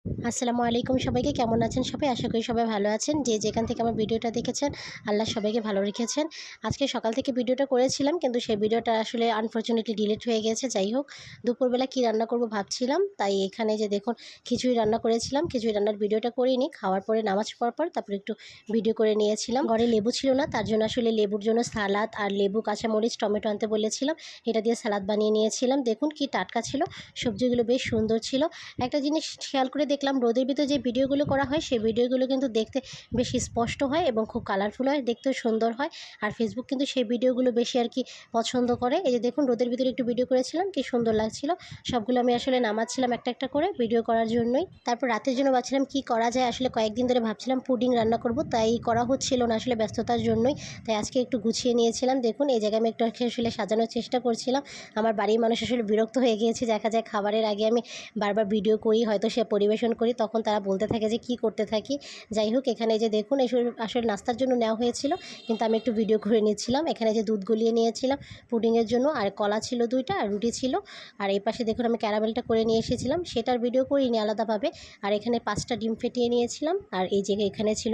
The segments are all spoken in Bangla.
আসসালামু আলাইকুম সবাইকে, কেমন আছেন সবাই? আশা করি সবাই ভালো আছেন। যে যেখান থেকে আমার ভিডিওটা দেখেছেন, আল্লাহ সবাইকে ভালো রেখেছেন। আজকে সকাল থেকে ভিডিওটা করেছিলাম, কিন্তু সেই ভিডিওটা আসলে আনফরচুনেটলি ডিলিট হয়ে গেছে। যাই হোক, দুপুরবেলা কী রান্না করব ভাবছিলাম, তাই এখানে যে দেখুন খিচুড়ি রান্না করেছিলাম। খিচুড়ি রান্নার ভিডিওটা করিনি, খাওয়ার পরে নামাজ পড়ার পর তারপরে একটু ভিডিও করে নিয়েছিলাম। ঘরে লেবু ছিল না, তার জন্য আসলে লেবুর জন্য সালাদ আর লেবু, কাঁচামরিচ, টমেটো আনতে বলেছিলাম। এটা দিয়ে সালাদ বানিয়ে নিয়েছিলাম। দেখুন কি টাটকা ছিল, সবজিগুলো বেশ সুন্দর ছিল। একটা জিনিস খেয়াল করে দেখলাম, রোদের ভিতরে যে ভিডিওগুলো করা হয় সেই ভিডিওগুলো কিন্তু দেখতে বেশি স্পষ্ট হয় এবং খুব কালারফুল হয়, দেখতেও সুন্দর হয়। আর ফেসবুক কিন্তু সেই ভিডিওগুলো বেশি আর কি পছন্দ করে। এই যে দেখুন, রোদের ভিতরে একটু ভিডিও করেছিলাম, কি সুন্দর লাগছিল। সবগুলো আমি আসলে নামাচ্ছিলাম একটা একটা করে ভিডিও করার জন্যই। তারপর রাতের জন্য ভাবছিলাম কি করা যায়। আসলে কয়েকদিন ধরে ভাবছিলাম পুডিং রান্না করব, তাই করা হচ্ছিল না আসলে ব্যস্ততার জন্যই। তাই আজকে একটু গুছিয়ে নিয়েছিলাম। দেখুন এই জায়গায় আমি একটু আসলে সাজানোর চেষ্টা করছিলাম। আমার বাড়ির মানুষ আসলে বিরক্ত হয়ে গিয়েছে। দেখা যায় খাবারের আগে আমি বারবার ভিডিও করি, হয়তো সে পরিবেশন করি, তখন তারা বলতে থাকে যে কি করতে থাকি। যাই হোক, এখানে যে দেখুন আসলে নাস্তার জন্য নেওয়া হয়েছিল, কিন্তু আমি একটু ভিডিও করে নিচ্ছিলাম। এখানে যে দুধ গলিয়ে নিয়েছিলাম পুডিংয়ের জন্য, আর কলা ছিল 2টা, আর রুটি ছিল। আর এই পাশে দেখুন আমি ক্যারামেলটা করে নিয়ে এসেছিলাম, সেটার ভিডিও করিনি আলাদাভাবে। আর এখানে 5টা ডিম ফেটিয়ে নিয়েছিলাম। আর এই যে এখানে ছিল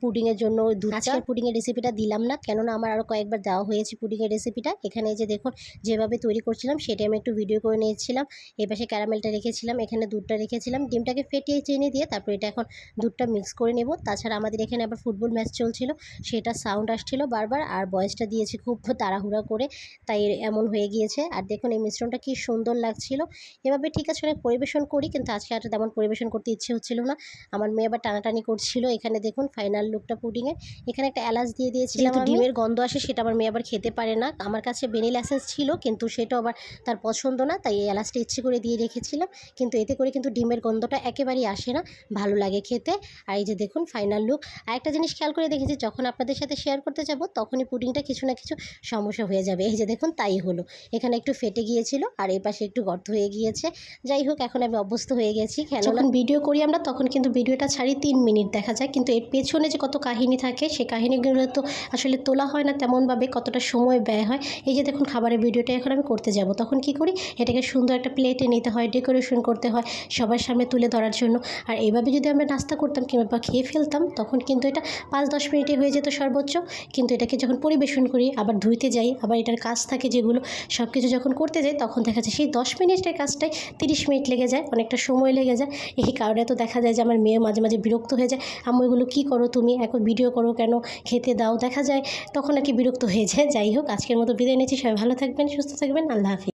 পুডিংয়ের জন্য দুধ। আজকে পুডিংয়ের রেসিপিটা দিলাম না, কেননা আমার আরও কয়েকবার দেওয়া হয়েছে পুডিংয়ের রেসিপিটা। এখানে যে দেখুন যেভাবে তৈরি করছিলাম সেটা আমি একটু ভিডিও করে নিয়েছিলাম। এই পাশে ক্যারামেলটা রেখেছিলাম, এখানে দুধটা রেখেছিলাম। ডিমটাকে ফেটিয়ে চিনি দিয়ে তারপর এটা এখন দুধটা মিক্স করে নেব। তাছাড়া আমাদের এখানে আবার ফুটবল ম্যাচ চলছিল, সেটা সাউন্ড আসছিল বারবার, আর ভয়েসটা দিয়েছি খুব তাড়াহুড়া করে, তাই এমন হয়ে গিয়েছে। আর দেখুন এই মিশ্রণটা কি সুন্দর লাগছিল। এভাবে ঠিক আছে অনেক পরিবেশন করি, কিন্তু আজকে আর তেমন পরিবেশন করতে ইচ্ছে হচ্ছিল না। আমার মেয়ে আবার টানাটানি করছিল। এখানে দেখুন ফাইনাল লুকটা পুডিংয়ে। এখানে একটা এলাচ দিয়ে দিয়েছিলাম, ডিমের গন্ধ আসে, সেটা আমার মেয়ে আবার খেতে পারে না। আমার কাছে ভ্যানিলা এসেন্স ছিল, কিন্তু সেটাও আবার তার পছন্দ না, তাই এই এলাচটা ইচ্ছে করে দিয়ে রেখেছিলাম। কিন্তু এতে করে কিন্তু ডিমের গন্ধটা একেবারেই আসে না, ভালো লাগে খেতে। আর এই যে দেখুন ফাইনাল লুক। আর একটা জিনিস খেয়াল করে দেখেছি, যখন আপনাদের সাথে শেয়ার করতে যাব তখনই পুডিংটা কিছু না কিছু সমস্যা হয়ে যাবে। এই যে দেখুন তাই হলো, এখানে একটু ফেটে গিয়েছিল আর এই পাশে একটু গর্ত হয়ে গিয়েছে। যাই হোক, এখন আমি অভ্যস্ত হয়ে গেছি। যখন ভিডিও করি আমরা তখন কিন্তু ভিডিওটা ছাড়ি 3 মিনিট দেখা যায়, কিন্তু এর পেছনে যে কত কাহিনী থাকে সেই কাহিনীগুলো তো আসলে তোলা হয় না তেমনভাবে, কতটা সময় ব্যয় হয়। এই যে দেখুন খাবারের ভিডিওটা এখন আমি করতে যাব, তখন কি করি, এটাকে সুন্দর একটা প্লেটে নিতে হয়, ডেকোরেশন করতে হয় সবার সামনে তুলে ধরার জন্য। আর এইভাবে যদি আমরা নাস্তা করতাম কিংবা খেয়ে ফেলতাম, তখন কিন্তু এটা 5-10 মিনিটে হয়ে যেত সর্বোচ্চ। কিন্তু এটাকে যখন পরিবেশন করি, আবার ধুইতে যাই, আবার এটার কাজ থাকে যেগুলো, সব কিছু যখন করতে যাই, তখন দেখা যায় সেই 10 মিনিটের কাজটাই 30 মিনিট লেগে যায়, অনেকটা সময় লেগে যায়। এই কারণে তো দেখা যায় যে আমার মেয়ে মাঝে মাঝে বিরক্ত হয়ে যায়, আম্মু এগুলো কী করো তুমি, এখন ভিডিও করো কেন, খেতে দাও, দেখা যায় তখন আর কি বিরক্ত হয়ে যায়। যাই হোক, আজকের মতো বিদায় নিচ্ছি। সবাই ভালো থাকবেন, সুস্থ থাকবেন, আল্লাহ হাফিজ।